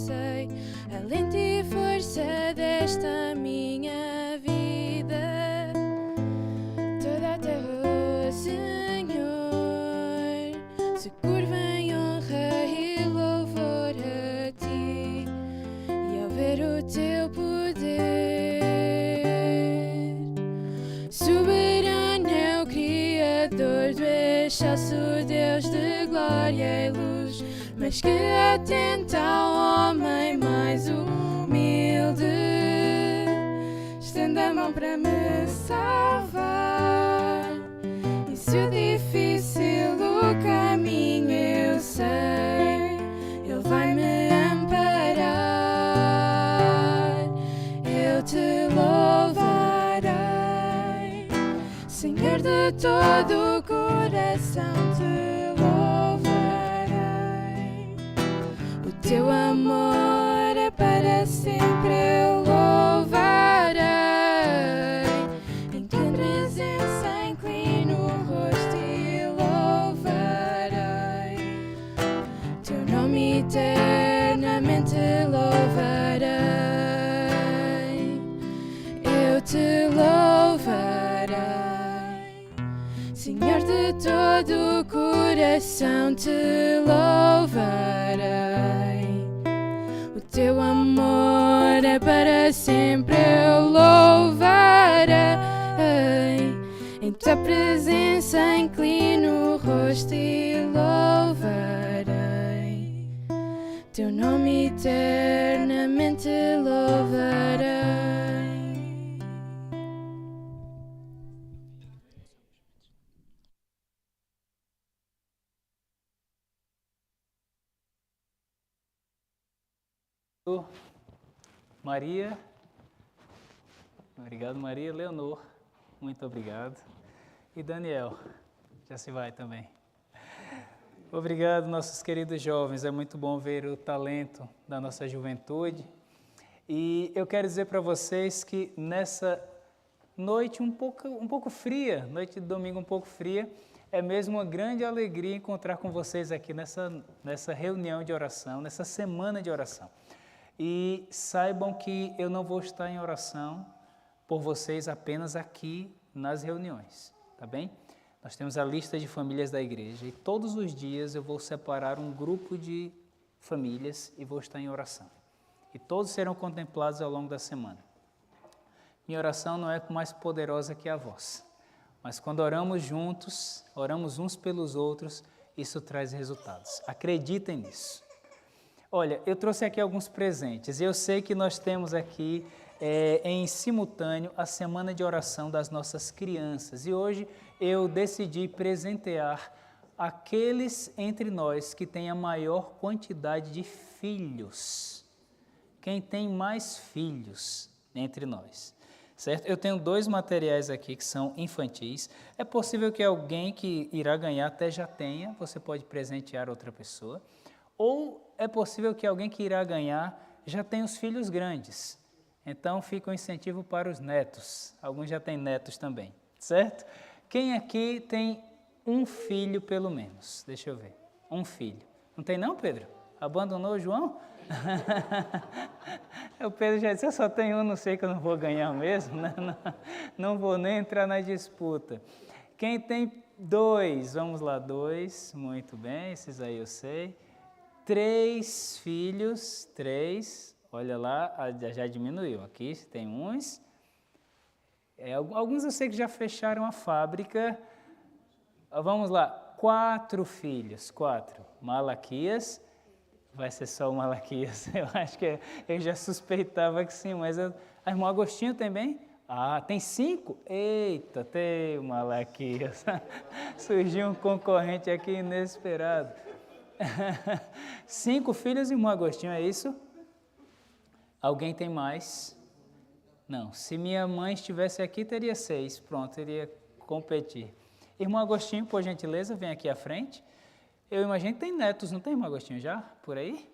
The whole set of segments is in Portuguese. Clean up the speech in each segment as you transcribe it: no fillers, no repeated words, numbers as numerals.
sei, alento e força desta minha vida. Toda a terra, Senhor, se curva em honra e louvor a ti, e ao ver o teu poder, soberano é o Criador do excelso Deus de glória e luz, mas que atenta ao homem mais humilde, estende a mão para me salvar. E se o difícil o caminho eu sei, Ele vai me amparar, eu te louvarei, Senhor, de todo o coração te louvarei. O teu amor é para sempre, eu louvarei. Em tua presença inclino o rosto e louvarei. Teu nome eternamente louvarei. Eu te louvarei, Senhor, de todo o coração te louvarei. O teu amor é para sempre, eu louvarei. Em tua presença inclino o rosto e louvarei. Teu nome eternamente louvarei. Maria, obrigado Maria. Leonor, muito obrigado. E Daniel, já se vai também. Obrigado, nossos queridos jovens, é muito bom ver o talento da nossa juventude. E eu quero dizer para vocês que nessa noite um pouco fria, noite de domingo um pouco fria, é mesmo uma grande alegria encontrar com vocês aqui nessa reunião de oração, nessa semana de oração. E saibam que eu não vou estar em oração por vocês apenas aqui nas reuniões, tá bem? Nós temos a lista de famílias da igreja e todos os dias eu vou separar um grupo de famílias e vou estar em oração. E todos serão contemplados ao longo da semana. Minha oração não é mais poderosa que a vossa, mas quando oramos juntos, oramos uns pelos outros, isso traz resultados. Acreditem nisso. Olha, eu trouxe aqui alguns presentes. Eu sei que nós temos aqui em simultâneo a semana de oração das nossas crianças. E hoje eu decidi presentear aqueles entre nós que têm a maior quantidade de filhos. Quem tem mais filhos entre nós, certo? Eu tenho 2 materiais aqui que são infantis. É possível que alguém que irá ganhar até já tenha, você pode presentear outra pessoa. Ou é possível que alguém que irá ganhar já tenha os filhos grandes. Então fica um incentivo para os netos. Alguns já têm netos também, certo? Quem aqui tem um filho pelo menos? Deixa eu ver. Um filho. Não tem não, Pedro? Abandonou o João? O Pedro já disse, eu só tenho um, não sei que eu não vou ganhar mesmo. Não vou nem entrar na disputa. Quem tem 2? Vamos lá, 2. Muito bem, esses aí eu sei. 3 filhos, 3, olha lá, já diminuiu, aqui tem uns, alguns eu sei que já fecharam a fábrica, vamos lá, 4 filhos, 4, Malaquias, vai ser só o Malaquias, eu acho que eu já suspeitava que sim, mas a irmã Agostinho também? Ah, tem 5? Eita, tem o Malaquias, surgiu um concorrente aqui inesperado. 5 filhos e um Agostinho, é isso? Alguém tem mais? Não, se minha mãe estivesse aqui, teria 6, pronto, iria competir. Irmão Agostinho, por gentileza, vem aqui à frente. Eu imagino que tem netos, não tem, irmão Agostinho, já? Por aí?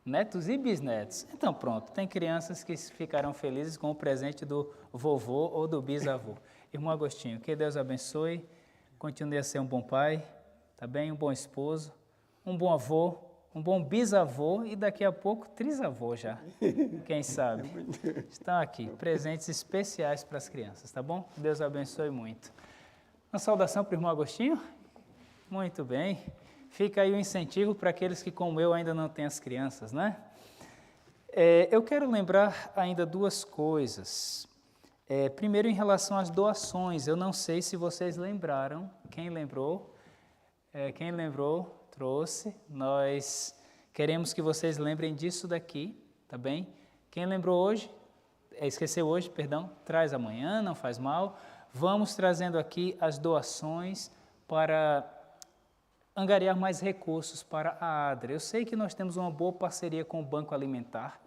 Netos e bisnetos. Então pronto, tem crianças que ficarão felizes com o presente do vovô ou do bisavô. Irmão Agostinho, que Deus abençoe, continue a ser um bom pai, tá bem? Um bom esposo, um bom avô, um bom bisavô e daqui a pouco trisavô já, quem sabe. Estão aqui, presentes especiais para as crianças, tá bom? Deus abençoe muito. Uma saudação para o irmão Agostinho? Muito bem. Fica aí o incentivo para aqueles que, como eu, ainda não têm as crianças, né? Eu quero lembrar ainda duas coisas. Primeiro, em relação às doações, eu não sei se vocês lembraram. Quem lembrou? Quem lembrou, trouxe. Nós queremos que vocês lembrem disso daqui, tá bem? Quem lembrou hoje, esqueceu hoje, perdão, traz amanhã, não faz mal. Vamos trazendo aqui as doações para angariar mais recursos para a ADRA. Eu sei que nós temos uma boa parceria com o Banco Alimentar,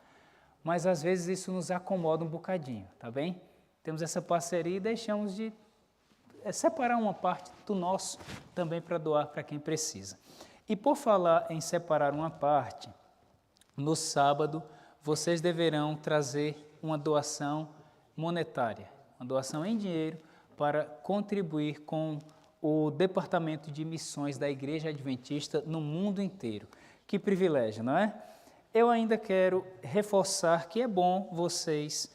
mas às vezes isso nos acomoda um bocadinho, tá bem? Temos essa parceria e deixamos de separar uma parte do nosso também para doar para quem precisa. E por falar em separar uma parte, no sábado vocês deverão trazer uma doação monetária, uma doação em dinheiro para contribuir com o Departamento de Missões da Igreja Adventista no mundo inteiro. Que privilégio, não é? Eu ainda quero reforçar que é bom vocês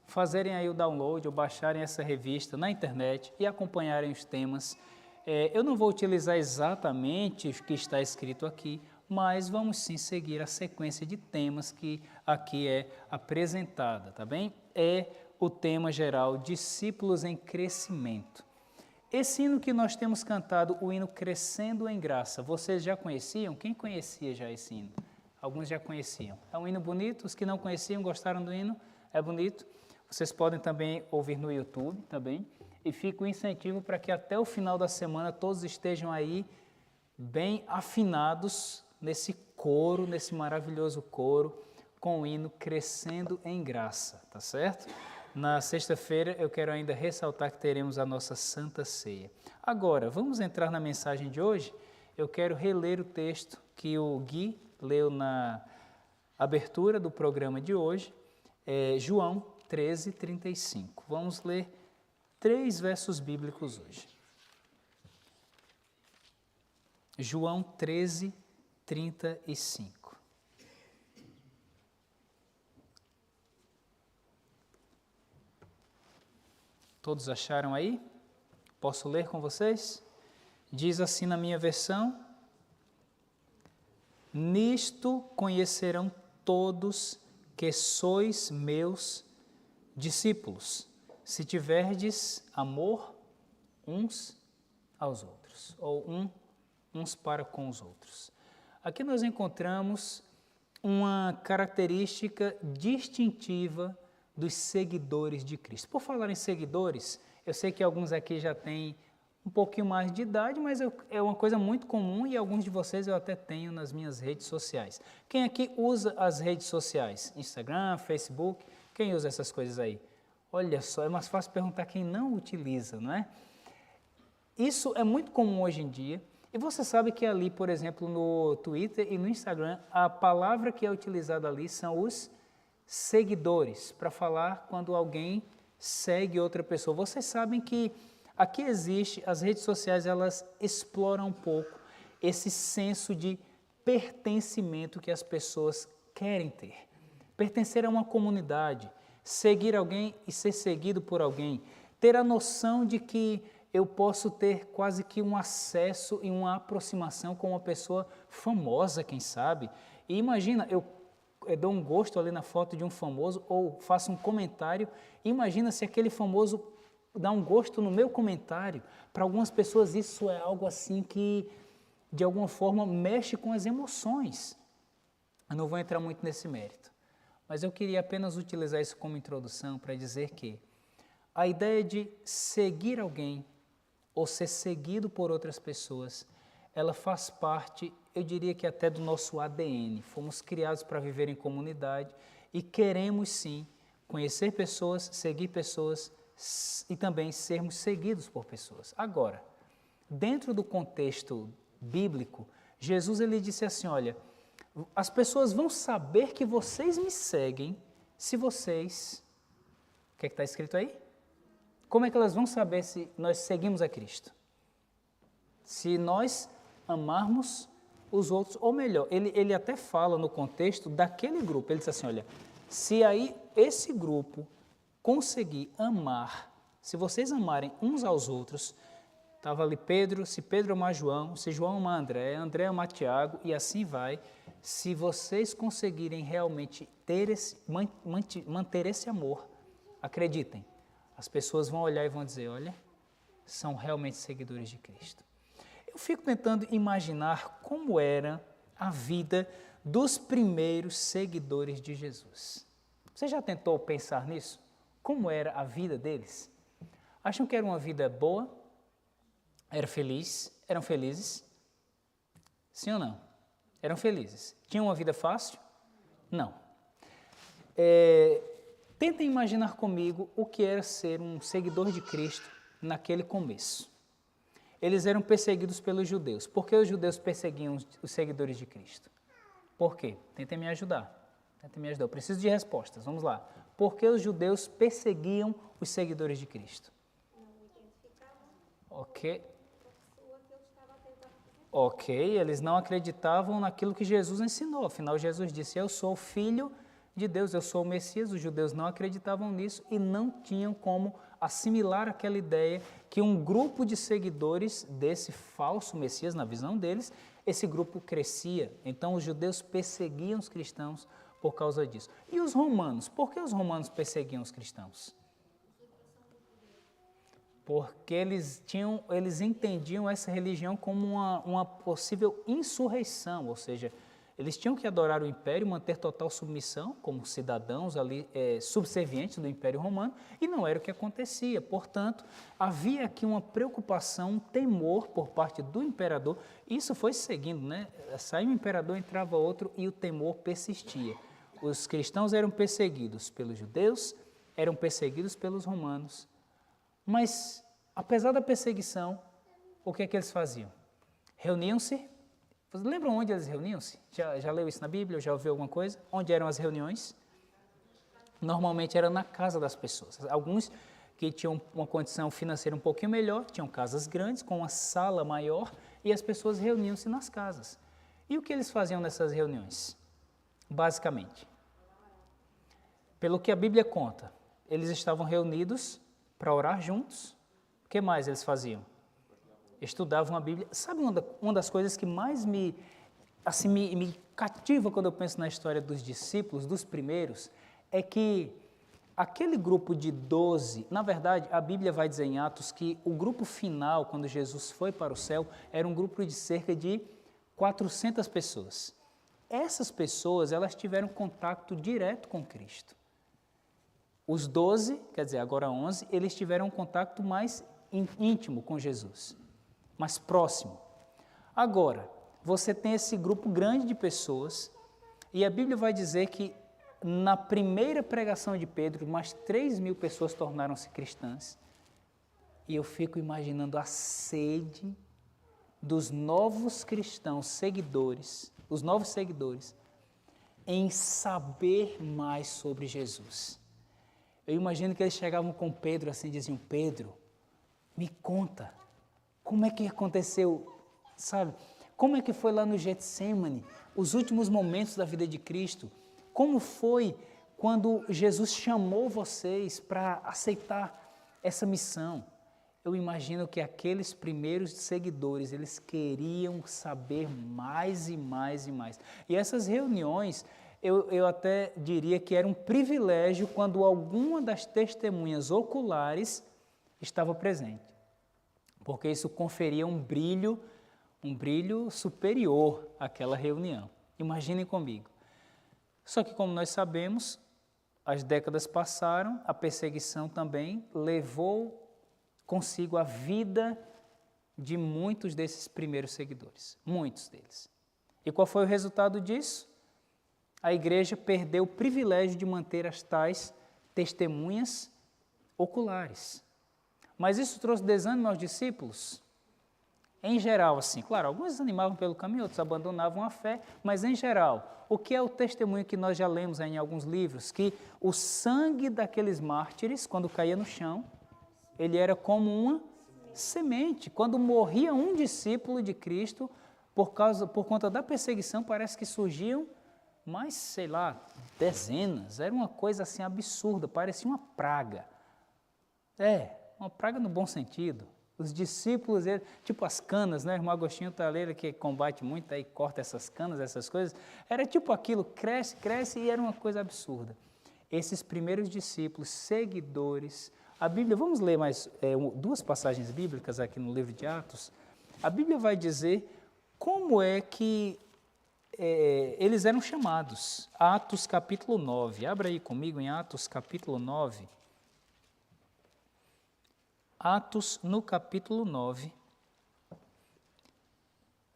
fazerem aí o download ou baixarem essa revista na internet e acompanharem os temas. Eu não vou utilizar exatamente o que está escrito aqui, mas vamos sim seguir a sequência de temas que aqui é apresentada, tá bem? É o tema geral, discípulos em crescimento. Esse hino que nós temos cantado, o hino Crescendo em Graça, vocês já conheciam? Quem conhecia já esse hino? Alguns já conheciam. É um hino bonito, os que não conheciam, gostaram do hino? É bonito. Vocês podem também ouvir no YouTube também. E fica o incentivo para que até o final da semana todos estejam aí bem afinados nesse coro, nesse maravilhoso coro, com o hino Crescendo em Graça, tá certo? Na sexta-feira eu quero ainda ressaltar que teremos a nossa Santa Ceia. Agora, vamos entrar na mensagem de hoje? Eu quero reler o texto que o Gui leu na abertura do programa de hoje, João 13:35. Vamos ler 3 versos bíblicos hoje. João 13:35. Todos acharam aí? Posso ler com vocês? Diz assim na minha versão: nisto conhecerão todos que sois meus discípulos, se tiverdes amor uns aos outros, ou uns para com os outros. Aqui nós encontramos uma característica distintiva dos seguidores de Cristo. Por falar em seguidores, eu sei que alguns aqui já têm um pouquinho mais de idade, mas é uma coisa muito comum e alguns de vocês eu até tenho nas minhas redes sociais. Quem aqui usa as redes sociais? Instagram, Facebook, quem usa essas coisas aí? Olha só, é mais fácil perguntar quem não utiliza, não é? Isso é muito comum hoje em dia. E você sabe que ali, por exemplo, no Twitter e no Instagram, a palavra que é utilizada ali são os seguidores, para falar quando alguém segue outra pessoa. Vocês sabem que aqui existe, as redes sociais, elas exploram um pouco esse senso de pertencimento que as pessoas querem ter. Pertencer a uma comunidade, seguir alguém e ser seguido por alguém, ter a noção de que eu posso ter quase que um acesso e uma aproximação com uma pessoa famosa, quem sabe. E imagina, eu dou um gosto ali na foto de um famoso ou faço um comentário, imagina se aquele famoso dá um gosto no meu comentário. Para algumas pessoas isso é algo assim que de alguma forma mexe com as emoções. Eu não vou entrar muito nesse mérito, mas eu queria apenas utilizar isso como introdução para dizer que a ideia de seguir alguém ou ser seguido por outras pessoas, ela faz parte, eu diria que até do nosso ADN. Fomos criados para viver em comunidade e queremos sim conhecer pessoas, seguir pessoas e também sermos seguidos por pessoas. Agora, dentro do contexto bíblico, Jesus ele disse assim, olha, as pessoas vão saber que vocês me seguem se vocês... O que é que está escrito aí? Como é que elas vão saber se nós seguimos a Cristo? Se nós amarmos os outros, ou melhor, ele até fala no contexto daquele grupo, ele diz assim, olha, se aí esse grupo conseguir amar, se vocês amarem uns aos outros, estava ali Pedro, se Pedro amar João, se João amar André, André amar Tiago, e assim vai, se vocês conseguirem realmente manter esse amor, acreditem, as pessoas vão olhar e vão dizer, olha, são realmente seguidores de Cristo. Eu fico tentando imaginar como era a vida dos primeiros seguidores de Jesus. Você já tentou pensar nisso? Como era a vida deles? Acham que era uma vida boa? Eram felizes? Sim ou não? Eram felizes. Tinham uma vida fácil? Não. Tentem imaginar comigo o que era ser um seguidor de Cristo naquele começo. Eles eram perseguidos pelos judeus. Por que os judeus perseguiam os seguidores de Cristo? Por quê? Tentem me ajudar. Eu preciso de respostas. Vamos lá. Por que os judeus perseguiam os seguidores de Cristo? Ok, eles não acreditavam naquilo que Jesus ensinou. Afinal, Jesus disse, eu sou o Filho de Deus, eu sou o Messias. Os judeus não acreditavam nisso e não tinham como assimilar aquela ideia que um grupo de seguidores desse falso Messias, na visão deles, esse grupo crescia. Então, os judeus perseguiam os cristãos por causa disso. E os romanos? Por que os romanos perseguiam os cristãos? Porque eles entendiam essa religião como uma possível insurreição, ou seja, eles tinham que adorar o império, manter total submissão, como cidadãos ali subservientes do Império Romano, e não era o que acontecia. Portanto, havia aqui uma preocupação, um temor por parte do imperador. Isso foi seguindo, né? Saía um imperador, entrava outro e o temor persistia. Os cristãos eram perseguidos pelos judeus, eram perseguidos pelos romanos. Mas, apesar da perseguição, o que é que eles faziam? Reuniam-se. Vocês lembram onde eles reuniam-se? Já leu isso na Bíblia? Já ouviu alguma coisa? Onde eram as reuniões? Normalmente era na casa das pessoas. Alguns que tinham uma condição financeira um pouquinho melhor, tinham casas grandes, com uma sala maior, e as pessoas reuniam-se nas casas. E o que eles faziam nessas reuniões? Basicamente, pelo que a Bíblia conta, eles estavam reunidos para orar juntos. O que mais eles faziam? Estudavam a Bíblia. Sabe uma das coisas que mais me cativa quando eu penso na história dos discípulos, dos primeiros, é que aquele grupo de 12, na verdade, a Bíblia vai dizer em Atos que o grupo final, quando Jesus foi para o céu, era um grupo de cerca de 400 pessoas. Essas pessoas, elas tiveram contato direto com Cristo. Os 12, quer dizer, agora 11, eles tiveram um contato mais íntimo com Jesus, mais próximo. Agora, você tem esse grupo grande de pessoas, e a Bíblia vai dizer que na primeira pregação de Pedro, mais 3.000 pessoas tornaram-se cristãs. E eu fico imaginando a sede dos novos cristãos, seguidores, os novos seguidores, em saber mais sobre Jesus. Eu imagino que eles chegavam com Pedro assim, diziam, Pedro, me conta, como é que aconteceu, sabe? Como é que foi lá no Getsêmani, os últimos momentos da vida de Cristo? Como foi quando Jesus chamou vocês para aceitar essa missão? Eu imagino que aqueles primeiros seguidores, eles queriam saber mais e mais e mais. E essas reuniões, eu até diria que era um privilégio quando alguma das testemunhas oculares estava presente, porque isso conferia um brilho superior àquela reunião. Imaginem comigo. Só que, como nós sabemos, as décadas passaram, a perseguição também levou consigo a vida de muitos desses primeiros seguidores, muitos deles. E qual foi o resultado disso? A igreja perdeu o privilégio de manter as tais testemunhas oculares. Mas isso trouxe desânimo aos discípulos? Em geral, assim, claro, alguns desanimavam pelo caminho, outros abandonavam a fé, mas em geral, o que é o testemunho que nós já lemos em alguns livros? Que o sangue daqueles mártires, quando caía no chão, ele era como uma semente. Quando morria um discípulo de Cristo, Por conta da perseguição, parece que surgiam mais, sei lá, dezenas. Era uma coisa assim absurda, parecia uma praga. Uma praga no bom sentido. Os discípulos, tipo as canas, né? O irmão Agostinho Taleira, que combate muito, aí corta essas canas, essas coisas. Era tipo aquilo, cresce, cresce, e era uma coisa absurda. Esses primeiros discípulos, seguidores, a Bíblia, vamos ler mais 2 passagens bíblicas aqui no livro de Atos. A Bíblia vai dizer como é que eles eram chamados. Atos capítulo 9, abra aí comigo em Atos capítulo 9. Atos no capítulo 9,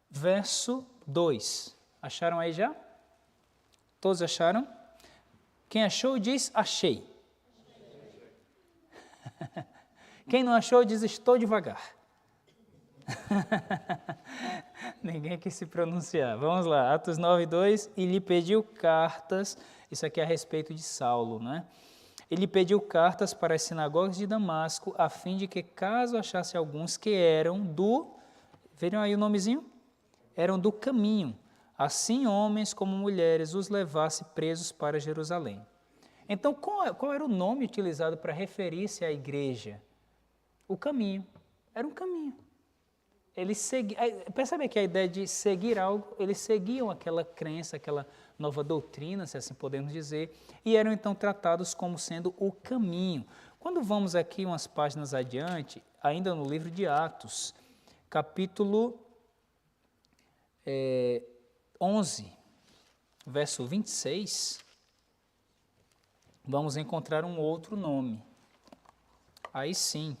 verso 2. Acharam aí já? Todos acharam? Quem achou diz achei. Quem não achou diz estou devagar. Ninguém quis se pronunciar. Vamos lá, Atos 9, 2. E lhe pediu cartas, isso aqui é a respeito de Saulo, né? Ele pediu cartas para as sinagogas de Damasco, a fim de que, caso achasse alguns que eram viram aí o nomezinho? Eram do caminho, assim homens como mulheres os levasse presos para Jerusalém. Então, qual era o nome utilizado para referir-se à igreja? O caminho. Era um caminho. Percebe que a ideia de seguir algo, eles seguiam aquela crença, aquela nova doutrina, se assim podemos dizer, e eram então tratados como sendo o caminho. Quando vamos aqui umas páginas adiante, ainda no livro de Atos, capítulo 11, verso 26, vamos encontrar um outro nome. Aí sim,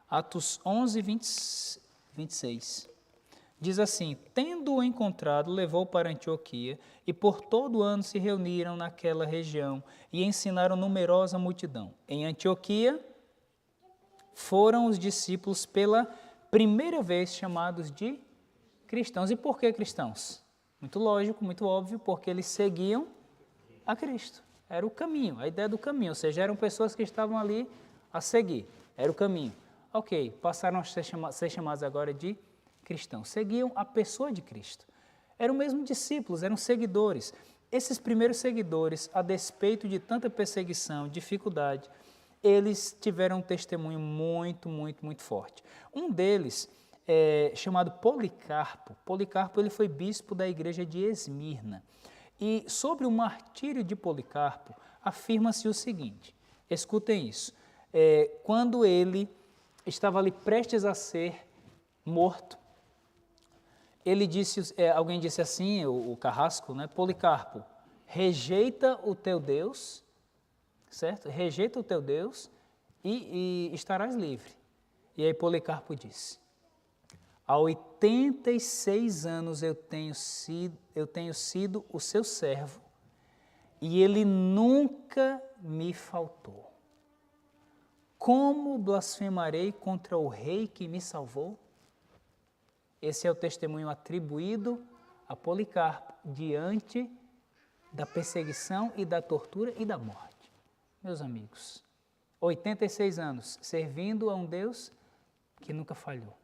Atos 11, 26. Diz assim: tendo-o encontrado, levou para Antioquia, e por todo o ano se reuniram naquela região e ensinaram numerosa multidão. Em Antioquia foram os discípulos pela primeira vez chamados de cristãos. E por que cristãos? Muito lógico, muito óbvio, porque eles seguiam a Cristo. Era o caminho, a ideia do caminho, ou seja, eram pessoas que estavam ali a seguir, era o caminho. Ok, passaram a ser chamados agora de cristãos, seguiam a pessoa de Cristo. Eram mesmo discípulos, eram seguidores. Esses primeiros seguidores, a despeito de tanta perseguição, dificuldade, eles tiveram um testemunho muito, muito, muito forte. Um deles, chamado Policarpo. Policarpo, ele foi bispo da igreja de Esmirna. E sobre o martírio de Policarpo, afirma-se o seguinte, escutem isso, quando ele estava ali prestes a ser morto, ele disse, alguém disse assim, o carrasco, né? Policarpo, rejeita o teu Deus, certo? Rejeita o teu Deus e estarás livre. E aí Policarpo disse, há 86 anos eu tenho sido o seu servo e ele nunca me faltou. Como blasfemarei contra o rei que me salvou? Esse é o testemunho atribuído a Policarpo diante da perseguição e da tortura e da morte. Meus amigos, 86 anos servindo a um Deus que nunca falhou.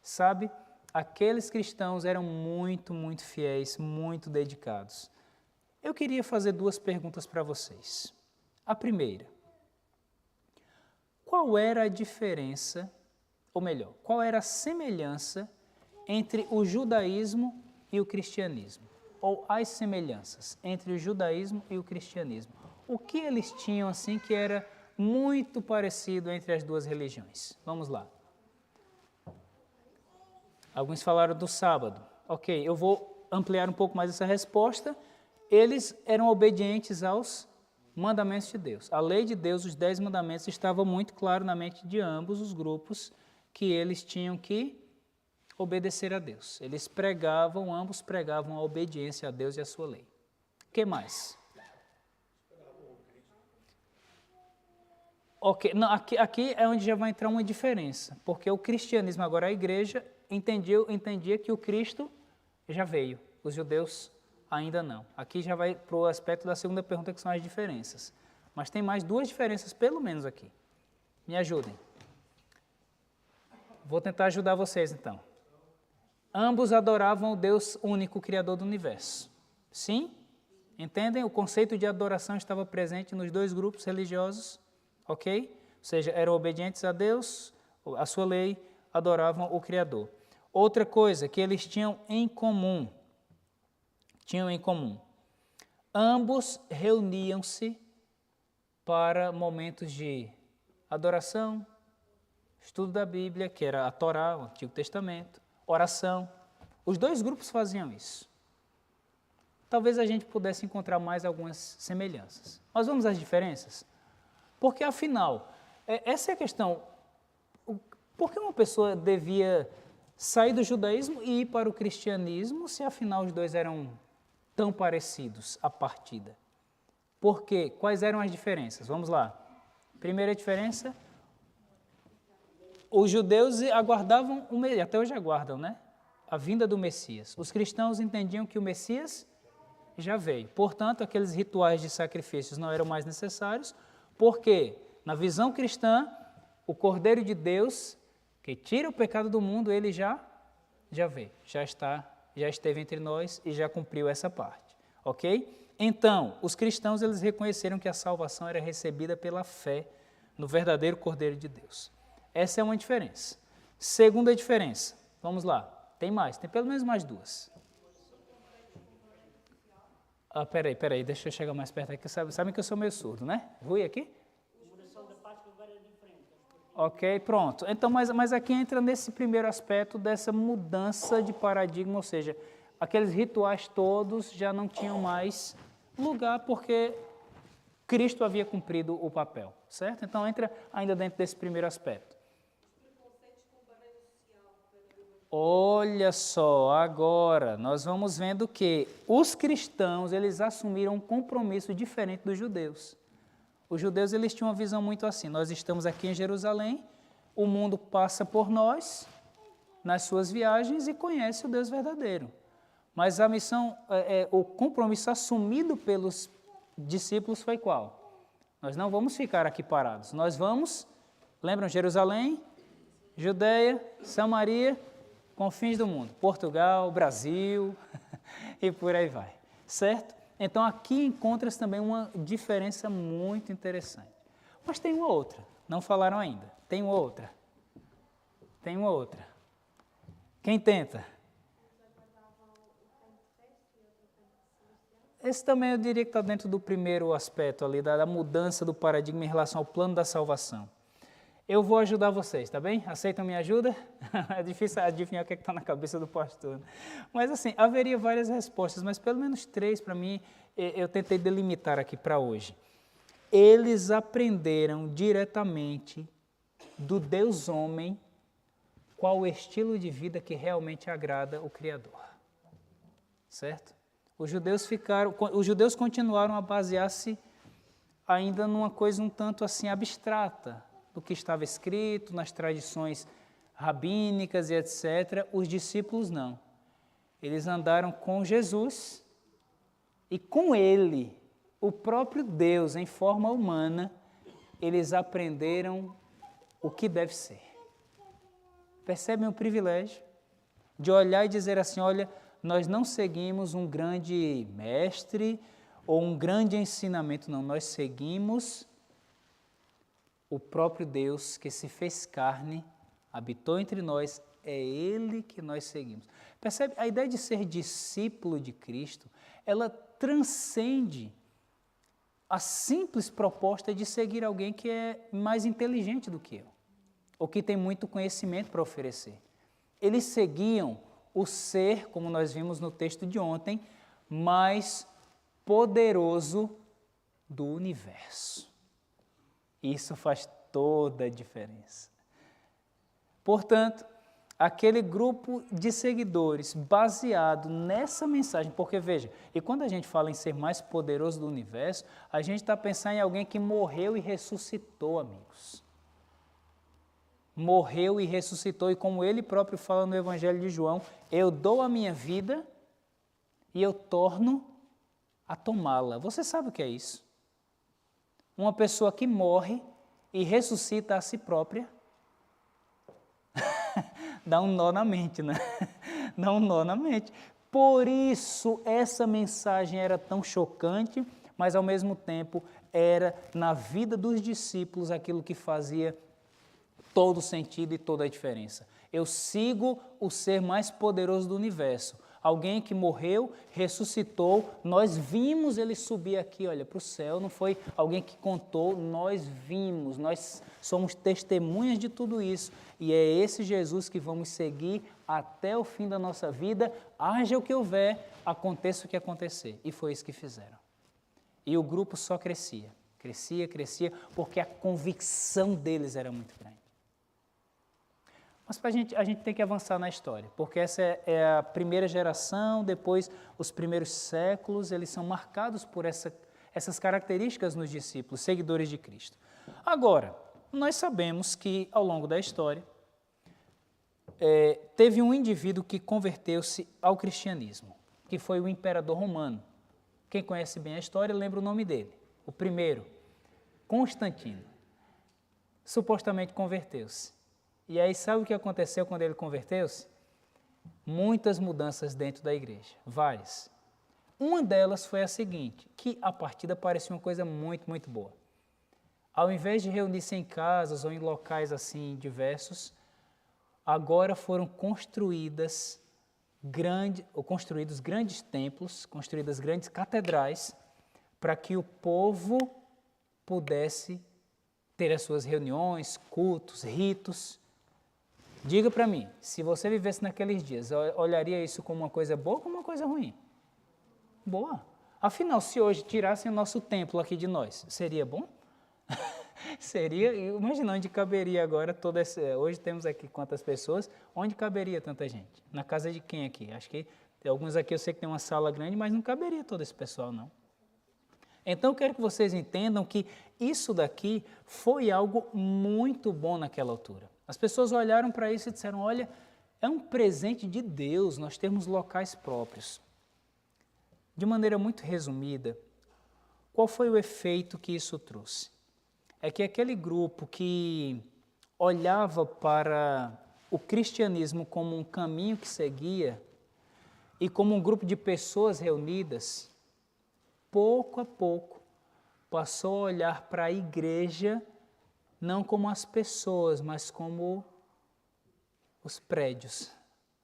Sabe, aqueles cristãos eram muito, muito fiéis, muito dedicados. Eu queria fazer 2 perguntas para vocês. A primeira, qual era a diferença, ou melhor, qual era a semelhança entre o judaísmo e o cristianismo? Ou as semelhanças entre o judaísmo e o cristianismo? O que eles tinham assim que era muito parecido entre as 2 religiões? Vamos lá. Alguns falaram do sábado. Ok, eu vou ampliar um pouco mais essa resposta. Eles eram obedientes aos mandamentos de Deus. A lei de Deus, os 10 mandamentos, estava muito claro na mente de ambos os grupos que eles tinham que obedecer a Deus. Ambos pregavam a obediência a Deus e a sua lei. O que mais? Ok, não, aqui é onde já vai entrar uma diferença, porque o cristianismo, agora a igreja, entendia que o Cristo já veio, os judeus ainda não. Aqui já vai para o aspecto da segunda pergunta, que são as diferenças. Mas tem mais 2 diferenças, pelo menos aqui. Me ajudem. Vou tentar ajudar vocês, então. Ambos adoravam o Deus único, Criador do universo. Sim? Entendem? O conceito de adoração estava presente nos dois grupos religiosos, ok? Ou seja, eram obedientes a Deus, a sua lei, adoravam o Criador. Outra coisa que eles tinham em comum, ambos reuniam-se para momentos de adoração, estudo da Bíblia, que era a Torá, o Antigo Testamento, oração. Os dois grupos faziam isso. Talvez a gente pudesse encontrar mais algumas semelhanças. Mas vamos às diferenças? Porque, afinal, essa é a questão. Por que uma pessoa devia sair do judaísmo e ir para o cristianismo, se afinal os dois eram tão parecidos à partida? Por quê? Quais eram as diferenças? Vamos lá. Primeira diferença, os judeus aguardavam, até hoje aguardam, né? A vinda do Messias. Os cristãos entendiam que o Messias já veio. Portanto, aqueles rituais de sacrifícios não eram mais necessários, porque, na visão cristã, o Cordeiro de Deus, que tira o pecado do mundo, ele já veio, já esteve entre nós e já cumpriu essa parte, ok? Então, os cristãos, eles reconheceram que a salvação era recebida pela fé no verdadeiro Cordeiro de Deus. Essa é uma diferença. Segunda diferença, vamos lá, tem mais, tem pelo menos mais duas. Peraí, deixa eu chegar mais perto aqui, sabem que eu sou meio surdo, né? Rui aqui? Ok, pronto. Então, mas aqui entra nesse primeiro aspecto dessa mudança de paradigma, ou seja, aqueles rituais todos já não tinham mais lugar porque Cristo havia cumprido o papel, certo? Então, entra ainda dentro desse primeiro aspecto. Olha só, agora nós vamos vendo que os cristãos, eles assumiram um compromisso diferente dos judeus. Os judeus, eles tinham uma visão muito assim: nós estamos aqui em Jerusalém, o mundo passa por nós, nas suas viagens, e conhece o Deus verdadeiro. Mas a missão, o compromisso assumido pelos discípulos foi qual? Nós não vamos ficar aqui parados, nós vamos, lembram, Jerusalém, Judeia, Samaria, confins do mundo, Portugal, Brasil e por aí vai, certo? Então, aqui encontra-se também uma diferença muito interessante. Mas tem uma outra, não falaram ainda. Tem uma outra. Quem tenta? Esse também eu diria que está dentro do primeiro aspecto ali, da mudança do paradigma em relação ao plano da salvação. Eu vou ajudar vocês, tá bem? Aceitam minha ajuda? É difícil adivinhar o que está na cabeça do pastor. Mas assim, haveria várias respostas, mas pelo menos 3 para mim, eu tentei delimitar aqui para hoje. Eles aprenderam diretamente do Deus homem qual o estilo de vida que realmente agrada o Criador. Certo? Os judeus continuaram a basear-se ainda numa coisa um tanto assim abstrata, do que estava escrito nas tradições rabínicas e etc. Os discípulos não. Eles andaram com Jesus e com Ele, o próprio Deus em forma humana, eles aprenderam o que deve ser. Percebem o privilégio de olhar e dizer assim: olha, nós não seguimos um grande mestre ou um grande ensinamento, não, nós seguimos o próprio Deus que se fez carne, habitou entre nós, é Ele que nós seguimos. Percebe? A ideia de ser discípulo de Cristo, ela transcende a simples proposta de seguir alguém que é mais inteligente do que eu, ou que tem muito conhecimento para oferecer. Eles seguiam o ser, como nós vimos no texto de ontem, mais poderoso do universo. Isso faz toda a diferença. Portanto, aquele grupo de seguidores baseado nessa mensagem, porque veja, e quando a gente fala em ser mais poderoso do universo, a gente está pensando em alguém que morreu e ressuscitou, amigos. Morreu e ressuscitou, e como ele próprio fala no Evangelho de João, eu dou a minha vida e eu torno a tomá-la. Você sabe o que é isso? Uma pessoa que morre e ressuscita a si própria, dá um nó na mente, né? dá um nó na mente. Por isso, essa mensagem era tão chocante, mas ao mesmo tempo era, na vida dos discípulos, aquilo que fazia todo o sentido e toda a diferença. Eu sigo o ser mais poderoso do universo. Alguém que morreu, ressuscitou, nós vimos ele subir aqui, olha, para o céu, não foi alguém que contou, nós vimos, nós somos testemunhas de tudo isso. E é esse Jesus que vamos seguir até o fim da nossa vida, haja o que houver, aconteça o que acontecer. E foi isso que fizeram. E o grupo só crescia, porque a convicção deles era muito grande. Mas a gente tem que avançar na história, porque essa é a primeira geração, depois os primeiros séculos, eles são marcados por essas características nos discípulos, seguidores de Cristo. Agora, nós sabemos que ao longo da história, teve um indivíduo que converteu-se ao cristianismo, que foi o imperador romano. Quem conhece bem a história lembra o nome dele, o primeiro, Constantino. Supostamente converteu-se. E aí, sabe o que aconteceu quando ele converteu-se? Muitas mudanças dentro da igreja, várias. Uma delas foi a seguinte, que a partida parecia uma coisa muito, muito boa. Ao invés de reunir-se em casas ou em locais assim diversos, agora foram construídos grandes templos, construídas grandes catedrais, para que o povo pudesse ter as suas reuniões, cultos, ritos. Diga para mim, se você vivesse naqueles dias, olharia isso como uma coisa boa ou como uma coisa ruim? Boa. Afinal, se hoje tirassem o nosso templo aqui de nós, seria bom? Seria, imagina onde caberia agora toda essa... Hoje temos aqui quantas pessoas, onde caberia tanta gente? Na casa de quem aqui? Acho que alguns aqui eu sei que tem uma sala grande, mas não caberia todo esse pessoal, não. Então, eu quero que vocês entendam que isso daqui foi algo muito bom naquela altura. As pessoas olharam para isso e disseram, olha, é um presente de Deus, nós temos locais próprios. De maneira muito resumida, qual foi o efeito que isso trouxe? É que aquele grupo que olhava para o cristianismo como um caminho que seguia e como um grupo de pessoas reunidas, pouco a pouco passou a olhar para a igreja não como as pessoas, mas como os prédios,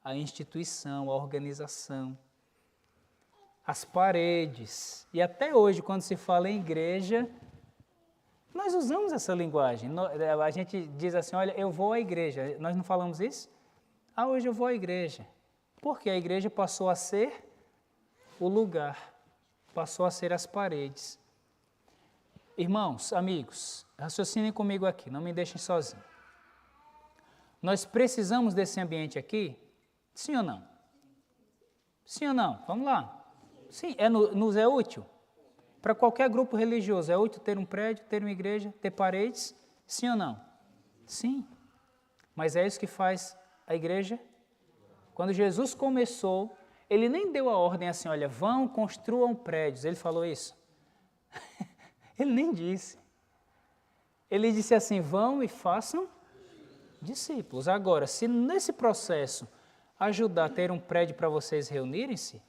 a instituição, a organização, as paredes. E até hoje, quando se fala em igreja, nós usamos essa linguagem. A gente diz assim, olha, eu vou à igreja. Nós não falamos isso? Ah, hoje eu vou à igreja. Porque a igreja passou a ser o lugar, passou a ser as paredes. Irmãos, amigos, raciocinem comigo aqui, não me deixem sozinho. Nós precisamos desse ambiente aqui? Sim ou não? Sim ou não? Vamos lá. Sim, nos é útil? Para qualquer grupo religioso, é útil ter um prédio, ter uma igreja, ter paredes? Sim ou não? Sim. Mas é isso que faz a igreja? Quando Jesus começou, ele nem deu a ordem assim, olha, vão, construam prédios. Ele falou isso? Ele nem disse. Ele disse assim, vão e façam discípulos. Agora, se nesse processo ajudar a ter um prédio para vocês reunirem-se,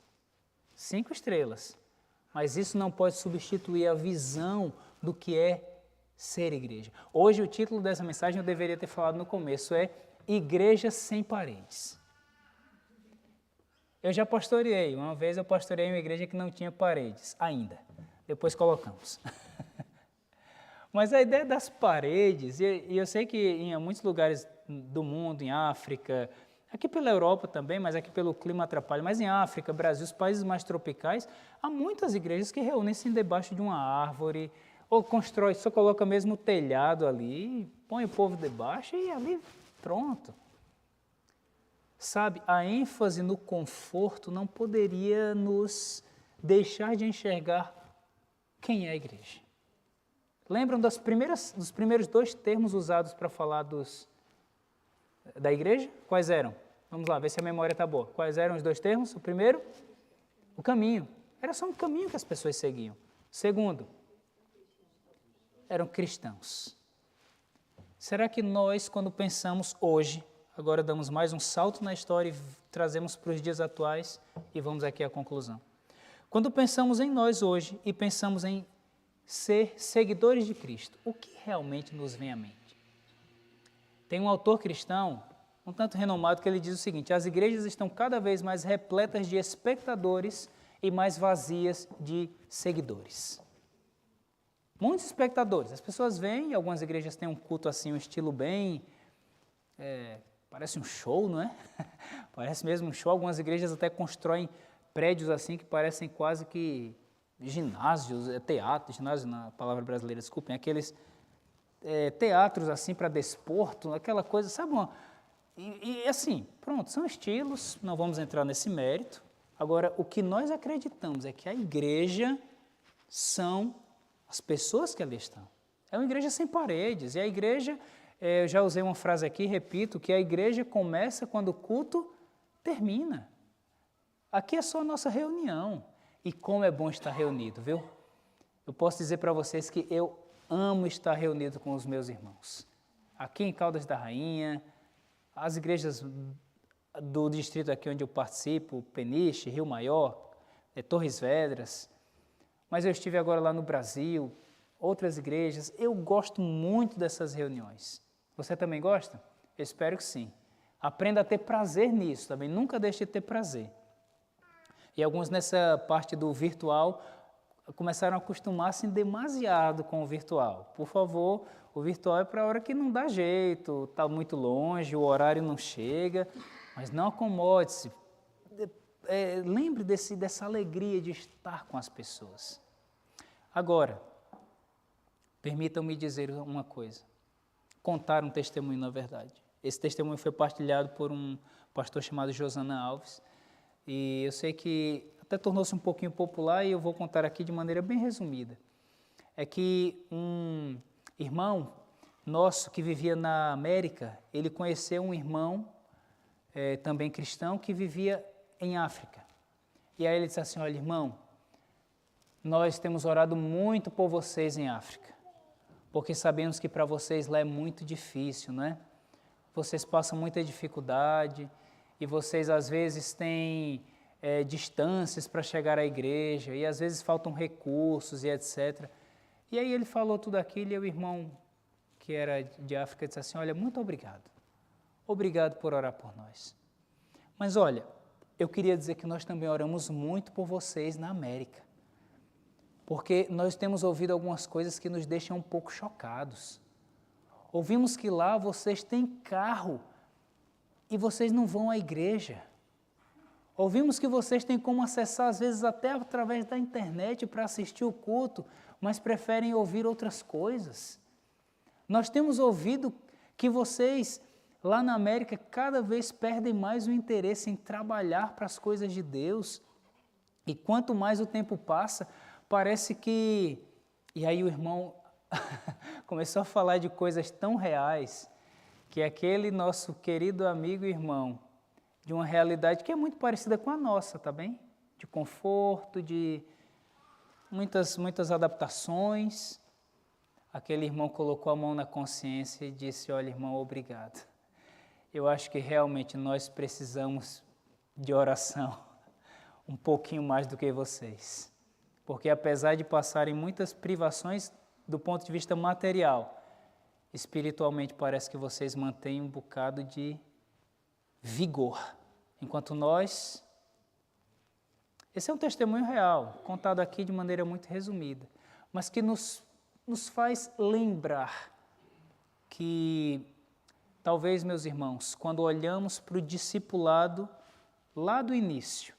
5 estrelas. Mas isso não pode substituir a visão do que é ser igreja. Hoje o título dessa mensagem eu deveria ter falado no começo, é Igreja Sem Paredes. Eu já pastoreei, uma vez eu pastoreei uma igreja que não tinha paredes, ainda. Depois colocamos. Mas a ideia das paredes, e eu sei que em muitos lugares do mundo, em África, aqui pela Europa também, mas aqui pelo clima atrapalha, mas em África, Brasil, os países mais tropicais, há muitas igrejas que reúnem-se debaixo de uma árvore, ou constrói, só coloca mesmo o telhado ali, põe o povo debaixo e ali pronto. Sabe, a ênfase no conforto não poderia nos deixar de enxergar quem é a igreja. Lembram dos primeiros 2 termos usados para falar da igreja? Quais eram? Vamos lá, ver se a memória está boa. Quais eram os 2 termos? O primeiro, o caminho. Era só um caminho que as pessoas seguiam. Segundo, eram cristãos. Será que nós, quando pensamos hoje, agora damos mais um salto na história e trazemos para os dias atuais e vamos aqui à conclusão. Quando pensamos em nós hoje e pensamos em ser seguidores de Cristo, o que realmente nos vem à mente? Tem um autor cristão, um tanto renomado, que ele diz o seguinte: as igrejas estão cada vez mais repletas de espectadores e mais vazias de seguidores. Muitos espectadores. As pessoas vêm, algumas igrejas têm um culto assim, um estilo bem... parece um show, não é? Parece mesmo um show. Algumas igrejas até constroem prédios assim que parecem quase que ginásios, teatro, ginásio na palavra brasileira, desculpem, aqueles teatros assim para desporto, aquela coisa, sabe? E assim, pronto, são estilos, não vamos entrar nesse mérito. Agora, o que nós acreditamos é que a igreja são as pessoas que ali estão. É uma igreja sem paredes, e a igreja, eu já usei uma frase aqui, repito, que a igreja começa quando o culto termina. Aqui é só a nossa reunião, e como é bom estar reunido, viu? Eu posso dizer para vocês que eu amo estar reunido com os meus irmãos. Aqui em Caldas da Rainha, as igrejas do distrito aqui onde eu participo, Peniche, Rio Maior, Torres Vedras, mas eu estive agora lá no Brasil, outras igrejas, eu gosto muito dessas reuniões. Você também gosta? Eu espero que sim. Aprenda a ter prazer nisso também, nunca deixe de ter prazer. E alguns nessa parte do virtual começaram a acostumar-se demasiado com o virtual. Por favor, o virtual é para a hora que não dá jeito, está muito longe, o horário não chega, mas não acomode-se. Lembre dessa alegria de estar com as pessoas. Agora, permitam-me dizer uma coisa, contar um testemunho na verdade. Esse testemunho foi partilhado por um pastor chamado Josana Alves, e eu sei que até tornou-se um pouquinho popular e eu vou contar aqui de maneira bem resumida. É que um irmão nosso que vivia na América, ele conheceu um irmão também cristão que vivia em África. E aí ele disse assim: olha, irmão, nós temos orado muito por vocês em África, porque sabemos que para vocês lá é muito difícil, não é? Vocês passam muita dificuldade e vocês às vezes têm distâncias para chegar à igreja e às vezes faltam recursos e etc. E aí ele falou tudo aquilo e o irmão que era de África disse assim: olha, muito obrigado. Obrigado por orar por nós. Mas olha, eu queria dizer que nós também oramos muito por vocês na América, porque nós temos ouvido algumas coisas que nos deixam um pouco chocados. Ouvimos que lá vocês têm carro e vocês não vão à igreja. Ouvimos que vocês têm como acessar, às vezes até através da internet, para assistir o culto, mas preferem ouvir outras coisas. Nós temos ouvido que vocês, lá na América, cada vez perdem mais o interesse em trabalhar para as coisas de Deus. E quanto mais o tempo passa, parece que... E aí o irmão começou a falar de coisas tão reais, que aquele nosso querido amigo e irmão, de uma realidade que é muito parecida com a nossa, tá bem? De conforto, de muitas adaptações. Aquele irmão colocou a mão na consciência e disse: olha, irmão, obrigado. Eu acho que realmente nós precisamos de oração um pouquinho mais do que vocês. Porque apesar de passarem muitas privações do ponto de vista material, espiritualmente parece que vocês mantêm um bocado de vigor. Enquanto nós... Esse é um testemunho real, contado aqui de maneira muito resumida, mas que nos faz lembrar que, talvez, meus irmãos, quando olhamos para o discipulado lá do início,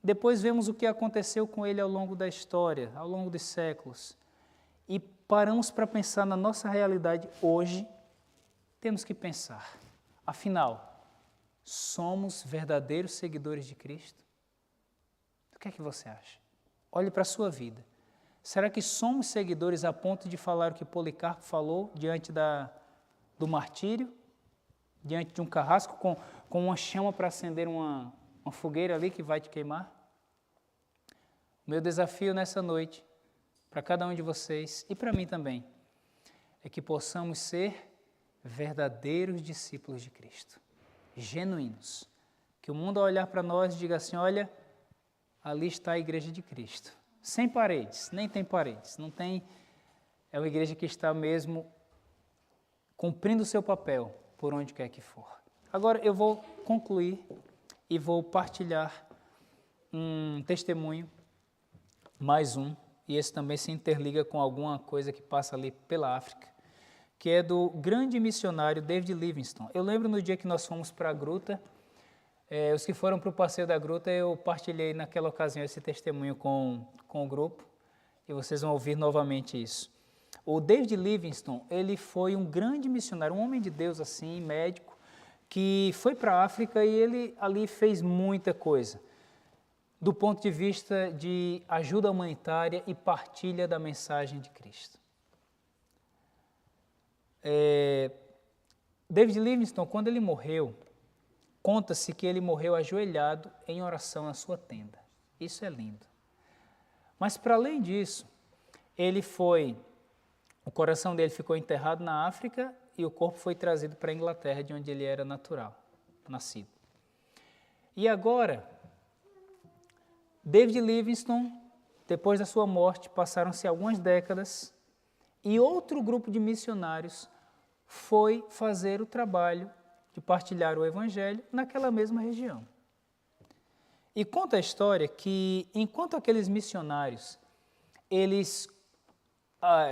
depois vemos o que aconteceu com ele ao longo da história, ao longo dos séculos, e paramos para pensar na nossa realidade hoje, temos que pensar, afinal, somos verdadeiros seguidores de Cristo? O que é que você acha? Olhe para a sua vida. Será que somos seguidores a ponto de falar o que Policarpo falou diante do martírio? Diante de um carrasco com uma chama para acender uma fogueira ali que vai te queimar? O meu desafio nessa noite, para cada um de vocês e para mim também, é que possamos ser verdadeiros discípulos de Cristo, genuínos. Que o mundo ao olhar para nós diga assim, olha, ali está a igreja de Cristo. Sem paredes, nem tem paredes, não tem... É uma igreja que está mesmo cumprindo o seu papel, por onde quer que for. Agora eu vou concluir e vou partilhar um testemunho, mais um, e esse também se interliga com alguma coisa que passa ali pela África, que é do grande missionário David Livingstone. Eu lembro no dia que nós fomos para a gruta, os que foram para o passeio da gruta, eu partilhei naquela ocasião esse testemunho com o grupo, e vocês vão ouvir novamente isso. O David Livingstone, ele foi um grande missionário, um homem de Deus assim, médico, que foi para a África e ele ali fez muita coisa, do ponto de vista de ajuda humanitária e partilha da mensagem de Cristo. David Livingstone, quando ele morreu, conta-se que ele morreu ajoelhado em oração na sua tenda. Isso é lindo. Mas, para além disso, o coração dele ficou enterrado na África e o corpo foi trazido para a Inglaterra, de onde ele era nascido. E agora, David Livingstone, depois da sua morte, passaram-se algumas décadas e outro grupo de missionários foi fazer o trabalho de partilhar o Evangelho naquela mesma região. E conta a história que, enquanto aqueles missionários,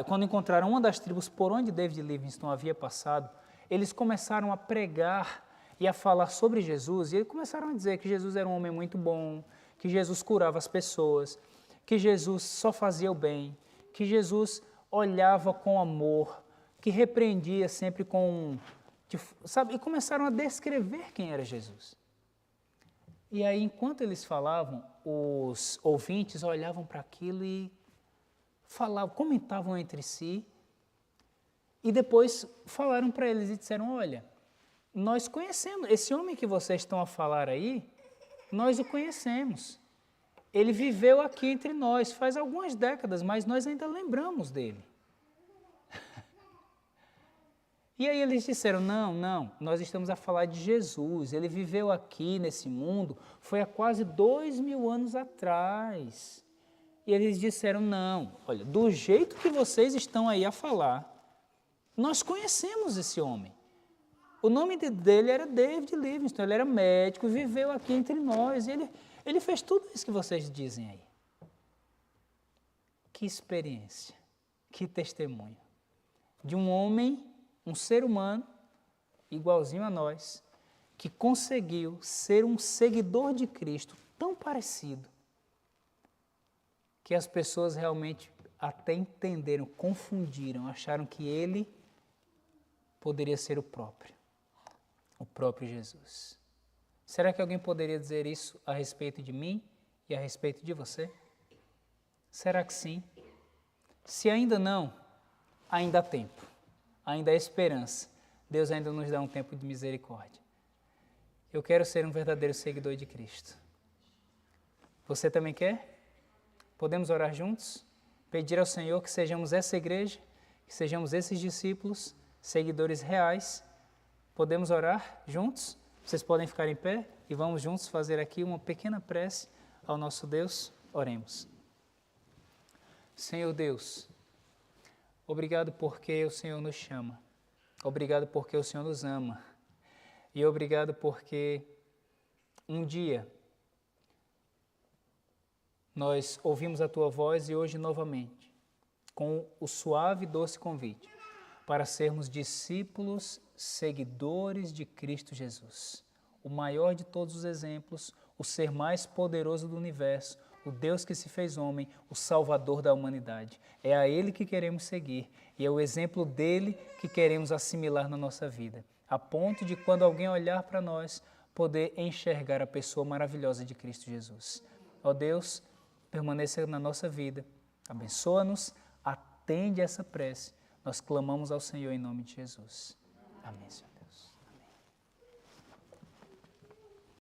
quando encontraram uma das tribos por onde David Livingstone havia passado, eles começaram a pregar e a falar sobre Jesus, e eles começaram a dizer que Jesus era um homem muito bom, que Jesus curava as pessoas, que Jesus só fazia o bem, que Jesus olhava com amor, que repreendia sempre e começaram a descrever quem era Jesus. E aí, enquanto eles falavam, os ouvintes olhavam para aquilo e falavam, comentavam entre si, e depois falaram para eles e disseram, olha, nós conhecemos, esse homem que vocês estão a falar aí, nós o conhecemos. Ele viveu aqui entre nós faz algumas décadas, mas nós ainda lembramos dele. E aí eles disseram, não, nós estamos a falar de Jesus, ele viveu aqui nesse mundo, foi há quase 2000 anos atrás. E eles disseram, não, olha, do jeito que vocês estão aí a falar, nós conhecemos esse homem. O nome dele era David Livingstone, ele era médico, viveu aqui entre nós, e ele fez tudo isso que vocês dizem aí. Que experiência, que testemunho de um homem, um ser humano, igualzinho a nós, que conseguiu ser um seguidor de Cristo tão parecido, que as pessoas realmente até entenderam, confundiram, acharam que ele poderia ser o próprio Jesus. Será que alguém poderia dizer isso a respeito de mim e a respeito de você? Será que sim? Se ainda não, ainda há tempo, ainda há esperança. Deus ainda nos dá um tempo de misericórdia. Eu quero ser um verdadeiro seguidor de Cristo. Você também quer? Podemos orar juntos? Pedir ao Senhor que sejamos essa igreja, que sejamos esses discípulos, seguidores reais. Podemos orar juntos? Vocês podem ficar em pé e vamos juntos fazer aqui uma pequena prece ao nosso Deus. Oremos. Senhor Deus, obrigado porque o Senhor nos chama. Obrigado porque o Senhor nos ama. E obrigado porque um dia nós ouvimos a Tua voz e hoje novamente, com o suave e doce convite para sermos discípulos, seguidores de Cristo Jesus, o maior de todos os exemplos, o ser mais poderoso do universo, o Deus que se fez homem, o Salvador da humanidade. É a Ele que queremos seguir e é o exemplo dele que queremos assimilar na nossa vida, a ponto de quando alguém olhar para nós, poder enxergar a pessoa maravilhosa de Cristo Jesus. Ó Deus, permaneça na nossa vida, abençoa-nos, atende essa prece. Nós clamamos ao Senhor em nome de Jesus. Amém, Senhor.